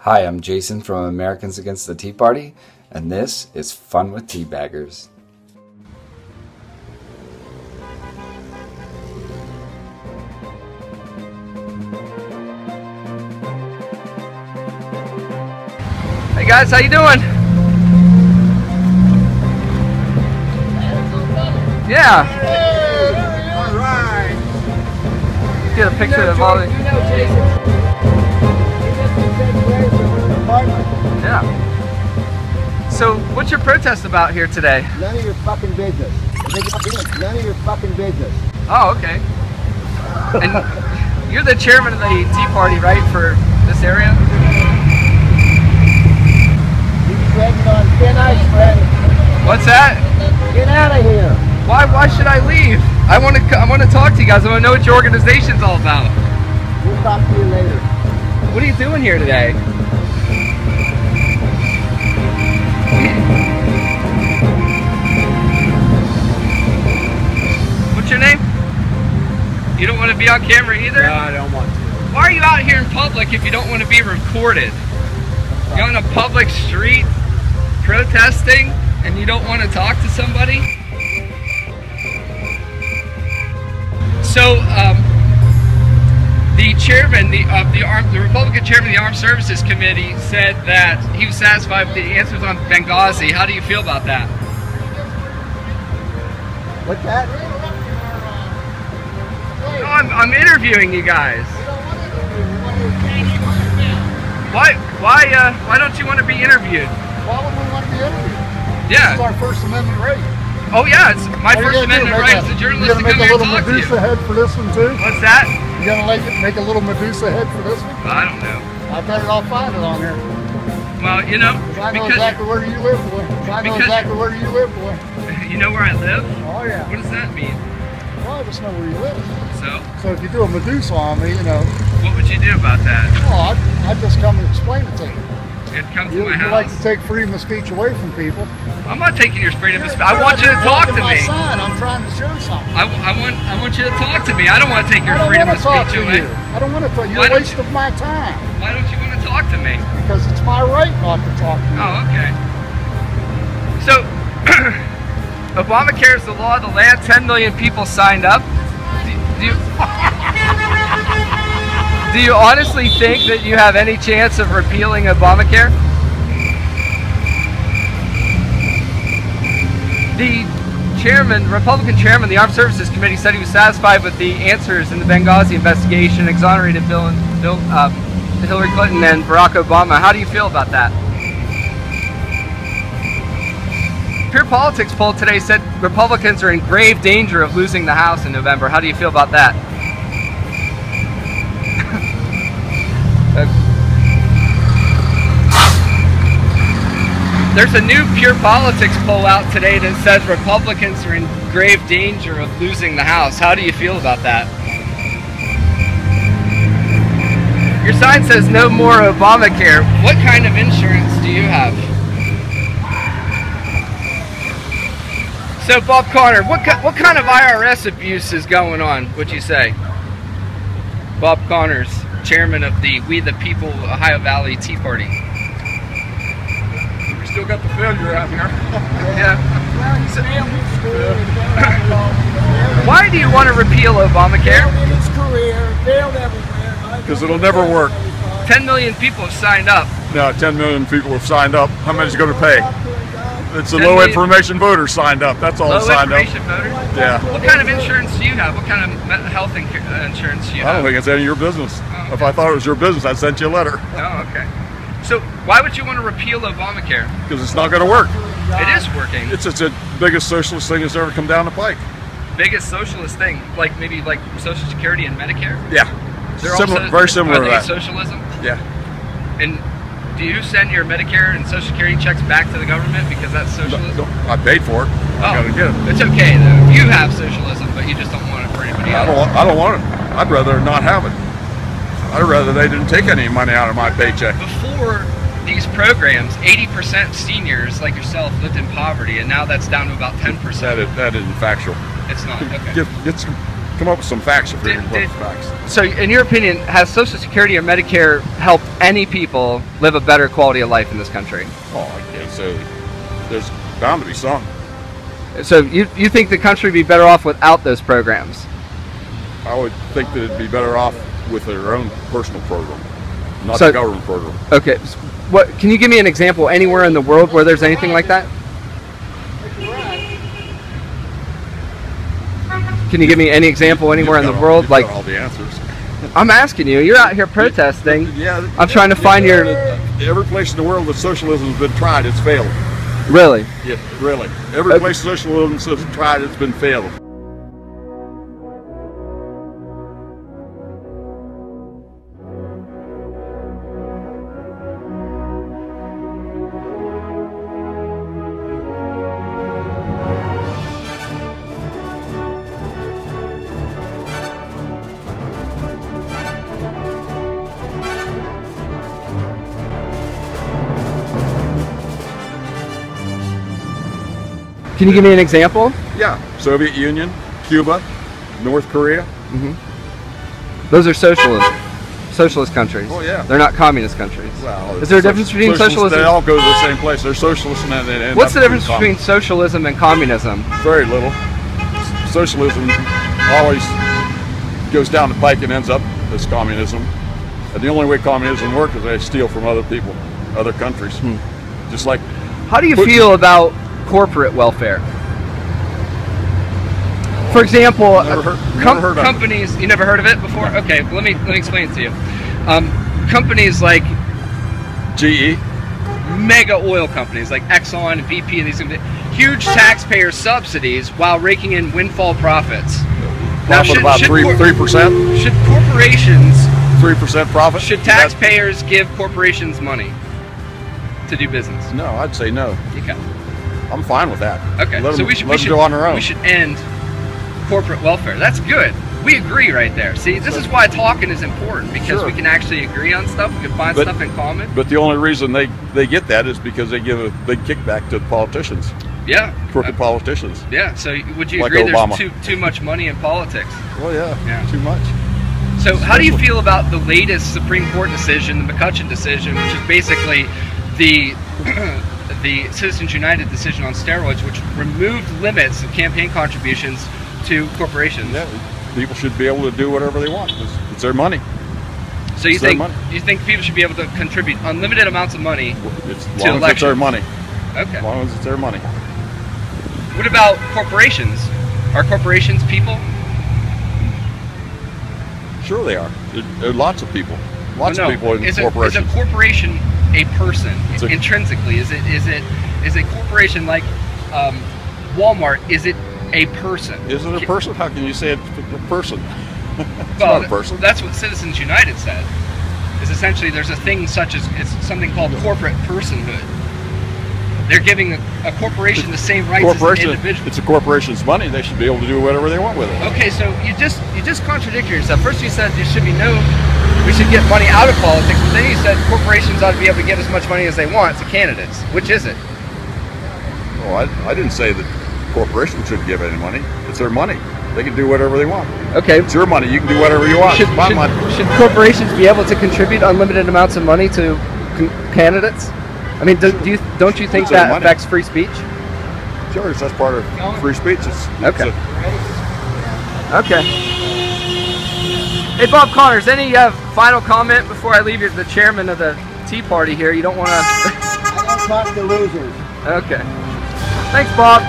Hi, I'm Jason from Americans Against the Tea Party, and this is Fun with Teabaggers. Hey guys, how you doing? Yeah. All right. Get a picture of all the. Yeah. So, what's your protest about here today? None of your fucking business. None of your fucking business. Oh, okay. And you're the chairman of the Tea Party, right, for this area? You're treading on thin ice, friend. What's that? Get out of here. Why should I leave? I want to talk to you guys. I want to know what your organization's all about. We'll talk to you later. What are you doing here today? What's your name? You don't want to be on camera either? No, I don't want to. Why are you out here in public if you don't want to be recorded? You're on a public street protesting and you don't want to talk to somebody? So, the chairman, the Republican chairman of the Armed Services Committee said that he was satisfied with the answers on Benghazi. How do you feel about that? What's that? No, I'm interviewing you guys. Why don't you want to be interviewed? Why would we want to be interviewed? Yeah. This is our First Amendment right. Oh yeah, it's my First Amendment right as a journalist to come here and talk to you. You gonna make a little Medusa head for this one too? What's that? You gonna make a little Medusa head for this one? I don't know. I bet I'll find it on there. Well, you know, I know exactly where you live, boy. I know exactly where you live, boy. You know where I live? Oh yeah. What does that mean? Well, I just know where you live. So if you do a Medusa on me, you know. What would you do about that? Oh, I'd just come and explain it to you. You'd come to my You house. like to take freedom of speech away from people. I'm not taking your freedom of speech. I want you to talk to me. I'm trying to show something. I want you to talk to me. I don't want to take your freedom of speech away. I don't want to talk. You're a waste of my time. Why don't you want to talk to me? Because it's my right not to talk to you. Oh, okay. So, Obamacare is the law of the land. 10 million people signed up. Do you honestly think that you have any chance of repealing Obamacare? The Republican chairman of the Armed Services Committee said he was satisfied with the answers in the Benghazi investigation, exonerated Hillary Clinton and Barack Obama. How do you feel about that? Pure Politics poll today said Republicans are in grave danger of losing the House in November. How do you feel about that? There's a new Pure Politics poll out today that says Republicans are in grave danger of losing the House. How do you feel about that? Your sign says no more Obamacare. What kind of insurance do you have? So Bob Connor, what kind of IRS abuse is going on, would you say? Bob Connors, chairman of the We the People Ohio Valley Tea Party. Still got the failure out here. Yeah. Why do you want to repeal Obamacare? Because it'll never work. 10 million people have signed up. No, 10 million people have signed up. How many is going to pay? It's the low information voters signed up. That's all signed up. Low information voters? Yeah. What kind of insurance do you have? What kind of health insurance do you have? I don't think it's any of your business. Oh, okay. If I thought it was your business, I'd send you a letter. Oh, okay. So why would you want to repeal Obamacare? Because it's not going to work. It is working. It's the biggest socialist thing that's ever come down the pike. Biggest socialist thing, like maybe like Social Security and Medicare? Yeah. Very similar to that. Socialism? Yeah. And do you send your Medicare and Social Security checks back to the government because that's socialism? No, I paid for it. I gotta get it. It's okay though. You have socialism, but you just don't want it for anybody else. I don't want it. I'd rather not have it. I'd rather they didn't take any money out of my paycheck. Before these programs, 80% seniors like yourself lived in poverty, and now that's down to about 10%. That isn't factual. It's not. Okay. come up with some facts if you're going to come up with facts. So, in your opinion, has Social Security or Medicare helped any people live a better quality of life in this country? Oh, I can't say. There's bound to be some. So, you think the country would be better off without those programs? I would think that it'd be better off with their own personal program, not the government program. Okay. What can you give me an example anywhere in the world where there's anything like that? Can you give me any example anywhere in the world? Like all the answers. I'm asking you. You're out here protesting. Yeah. I'm trying to find your. Every place in the world that socialism has been tried, it's failed. Really? Yeah, really. Every place socialism has been tried, it's been failed. Can you give me an example? Yeah, Soviet Union, Cuba, North Korea. Those are socialist countries. Oh yeah. They're not communist countries. Well, is there a difference between socialism? They all go to the same place. They're socialists and what's the difference between socialism and communism? Very little. Socialism always goes down the pike and ends up as communism. And the only way communism works is they steal from other people, other countries. Just like. How do you feel about corporate welfare? For example, companies. You never heard of it before? Okay, well, let me explain it to you. Companies like GE, mega oil companies like Exxon and BP and these huge taxpayer subsidies while raking in windfall profits. Now, should about 3%. Should corporations 3% profit? Should taxpayers give corporations money to do business? No, I'd say no. Okay. I'm fine with that. Okay, let so them, we should go on their own. We should end corporate welfare. That's good. We agree right there. See, this is why talking is important, because we can actually agree on stuff. We can find stuff in common. But the only reason they get that is because they give a big kickback to the politicians. Yeah. Crooked politicians. Yeah. So would you like agree Obama. There's too much money in politics? Well, yeah. Too much. So how do you feel about the latest Supreme Court decision, the McCutcheon decision, which is basically the the Citizens United decision on steroids, which removed limits of campaign contributions to corporations? Yeah, people should be able to do whatever they want. It's their money. So you think people should be able to contribute unlimited amounts of money to elections? As long as it's their money. Okay. As long as it's their money. What about corporations? Are corporations people? Sure they are. There are lots of people. Lots of people in corporations. Is a corporation a person intrinsically? Is a corporation like Walmart? Is it a person? Is it a person? How can you say it's a person? It's well, not a person. That's what Citizens United said. Is essentially there's a thing such as it's something called corporate personhood. They're giving a corporation the same rights as an individual. It's a corporation's money. They should be able to do whatever they want with it. Okay, so you just contradicted yourself. First you said there should be we should get money out of politics, but then you said corporations ought to be able to get as much money as they want to candidates. Which is it? Well, I didn't say that corporations shouldn't give any money. It's their money. They can do whatever they want. Okay. It's your money. You can do whatever you want. It's my money. Should corporations be able to contribute unlimited amounts of money to candidates? I mean, don't you think that affects free speech? Sure, that's part of free speech. Okay. Okay. Hey, Bob Connors, any final comment before I leave you? The chairman of the Tea Party here. You don't want to... I don't talk to losers. Okay. Thanks, Bob.